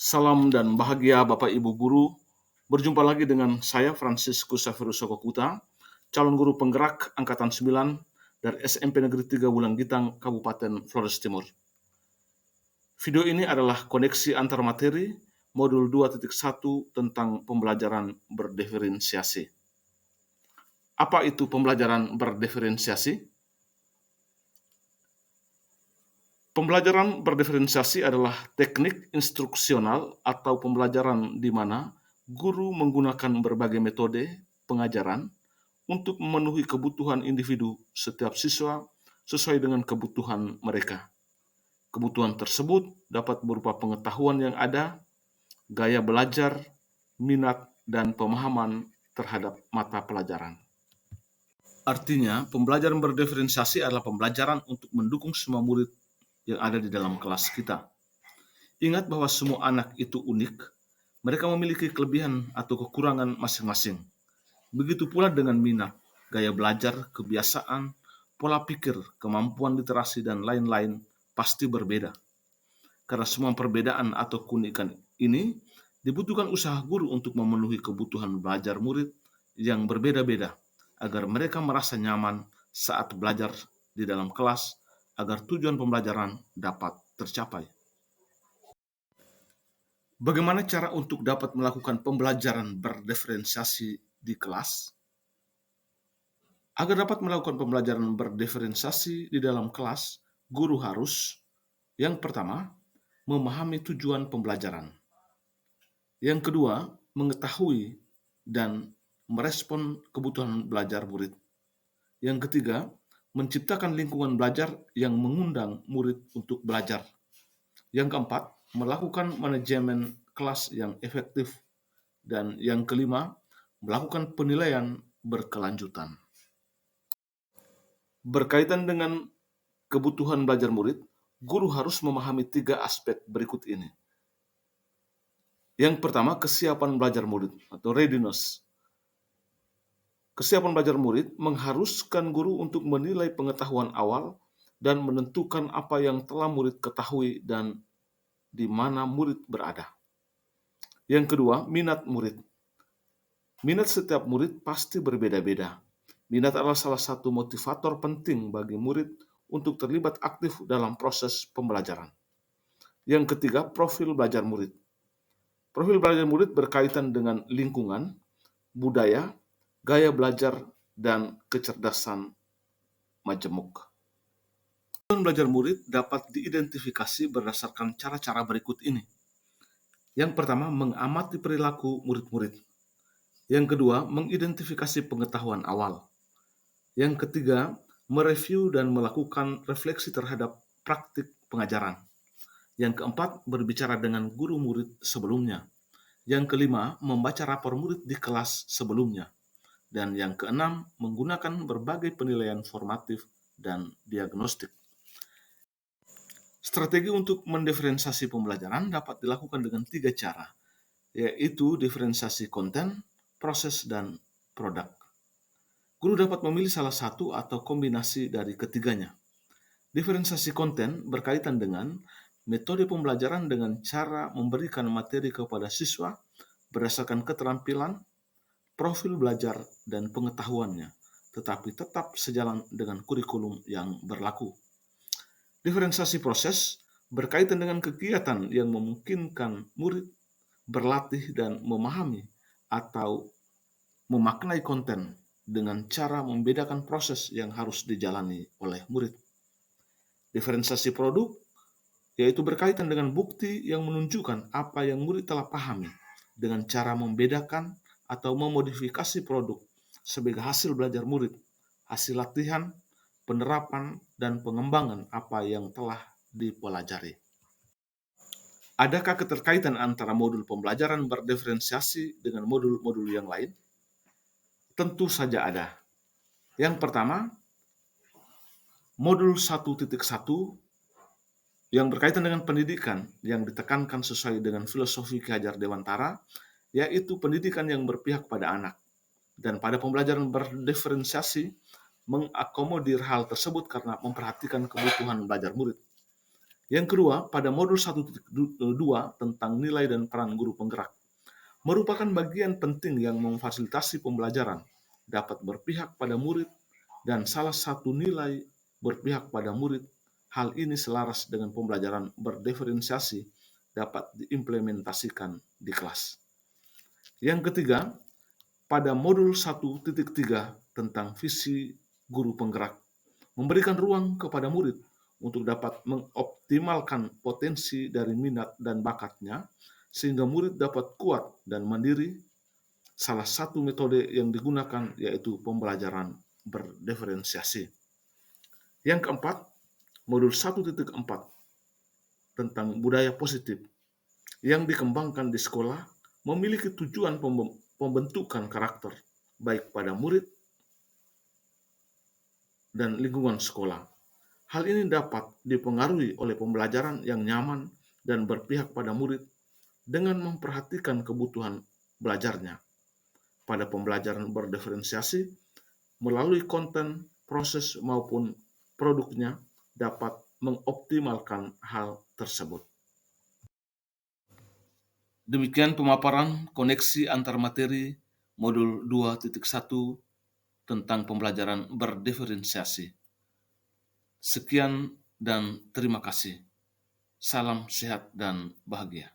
Salam dan bahagia Bapak Ibu Guru. Berjumpa lagi dengan saya Franciscus Xaverus Sokokuta, calon guru penggerak Angkatan 9 dari SMP Negeri 3 Wulanggitang, Kabupaten Flores Timur. Video ini adalah koneksi antar materi modul 2.1 tentang pembelajaran berdiferensiasi. Apa itu pembelajaran berdiferensiasi? Pembelajaran berdiferensiasi adalah teknik instruksional atau pembelajaran di mana guru menggunakan berbagai metode pengajaran untuk memenuhi kebutuhan individu setiap siswa sesuai dengan kebutuhan mereka. Kebutuhan tersebut dapat berupa pengetahuan yang ada, gaya belajar, minat, dan pemahaman terhadap mata pelajaran. Artinya, pembelajaran berdiferensiasi adalah pembelajaran untuk mendukung semua murid yang ada di dalam kelas kita. Ingat bahwa semua anak itu unik, mereka memiliki kelebihan atau kekurangan masing-masing. Begitu pula dengan minat, gaya belajar, kebiasaan, pola pikir, kemampuan literasi, dan lain-lain pasti berbeda. Karena semua perbedaan atau keunikan ini dibutuhkan usaha guru untuk memenuhi kebutuhan belajar murid yang berbeda-beda, agar mereka merasa nyaman saat belajar di dalam kelas, agar tujuan pembelajaran dapat tercapai. Bagaimana cara untuk dapat melakukan pembelajaran berdiferensiasi di kelas? Agar dapat melakukan pembelajaran berdiferensiasi di dalam kelas, guru harus, yang pertama, memahami tujuan pembelajaran. Yang kedua, mengetahui dan merespon kebutuhan belajar murid. Yang ketiga, menciptakan lingkungan belajar yang mengundang murid untuk belajar. Yang keempat, melakukan manajemen kelas yang efektif. Dan yang kelima, melakukan penilaian berkelanjutan. Berkaitan dengan kebutuhan belajar murid, guru harus memahami 3 aspek berikut ini. Yang pertama, kesiapan belajar murid atau readiness. Kesiapan belajar murid mengharuskan guru untuk menilai pengetahuan awal dan menentukan apa yang telah murid ketahui dan di mana murid berada. Yang kedua, minat murid. Minat setiap murid pasti berbeda-beda. Minat adalah salah satu motivator penting bagi murid untuk terlibat aktif dalam proses pembelajaran. Yang ketiga, profil belajar murid. Profil belajar murid berkaitan dengan lingkungan, budaya, gaya belajar, dan kecerdasan majemuk. Tujuan belajar murid dapat diidentifikasi berdasarkan cara-cara berikut ini. Yang pertama, mengamati perilaku murid-murid. Yang kedua, mengidentifikasi pengetahuan awal. Yang ketiga, mereview dan melakukan refleksi terhadap praktik pengajaran. Yang keempat, berbicara dengan guru murid sebelumnya. Yang kelima, membaca rapor murid di kelas sebelumnya. Dan yang keenam, menggunakan berbagai penilaian formatif dan diagnostik. Strategi untuk mendiferensiasi pembelajaran dapat dilakukan dengan 3 cara, yaitu diferensiasi konten, proses, dan produk. Guru dapat memilih salah satu atau kombinasi dari ketiganya. Diferensiasi konten berkaitan dengan metode pembelajaran dengan cara memberikan materi kepada siswa berdasarkan keterampilan, profil belajar, dan pengetahuannya, tetapi tetap sejalan dengan kurikulum yang berlaku. Diferensiasi proses berkaitan dengan kegiatan yang memungkinkan murid berlatih dan memahami atau memaknai konten dengan cara membedakan proses yang harus dijalani oleh murid. Diferensiasi produk yaitu berkaitan dengan bukti yang menunjukkan apa yang murid telah pahami dengan cara membedakan atau memodifikasi produk sebagai hasil belajar murid, hasil latihan, penerapan, dan pengembangan apa yang telah dipelajari. Adakah keterkaitan antara modul pembelajaran berdiferensiasi dengan modul-modul yang lain? Tentu saja ada. Yang pertama, modul 1.1 yang berkaitan dengan pendidikan yang ditekankan sesuai dengan filosofi Ki Hajar Dewantara, yaitu pendidikan yang berpihak pada anak. Dan pada pembelajaran berdiferensiasi mengakomodir hal tersebut karena memperhatikan kebutuhan belajar murid. Yang kedua, pada modul 1.2 tentang nilai dan peran guru penggerak, merupakan bagian penting yang memfasilitasi pembelajaran, dapat berpihak pada murid, dan salah satu nilai berpihak pada murid. Hal ini selaras dengan pembelajaran berdiferensiasi dapat diimplementasikan di kelas. Yang ketiga, pada modul 1.3 tentang visi guru penggerak, memberikan ruang kepada murid untuk dapat mengoptimalkan potensi dari minat dan bakatnya, sehingga murid dapat kuat dan mandiri. Salah satu metode yang digunakan yaitu pembelajaran berdiferensiasi. Yang keempat, modul 1.4 tentang budaya positif yang dikembangkan di sekolah memiliki tujuan pembentukan karakter, baik pada murid dan lingkungan sekolah. Hal ini dapat dipengaruhi oleh pembelajaran yang nyaman dan berpihak pada murid dengan memperhatikan kebutuhan belajarnya. Pada pembelajaran berdiferensiasi, melalui konten, proses, maupun produknya dapat mengoptimalkan hal tersebut. Demikian pemaparan koneksi antar materi modul 2.1 tentang pembelajaran berdiferensiasi. Sekian dan terima kasih. Salam sehat dan bahagia.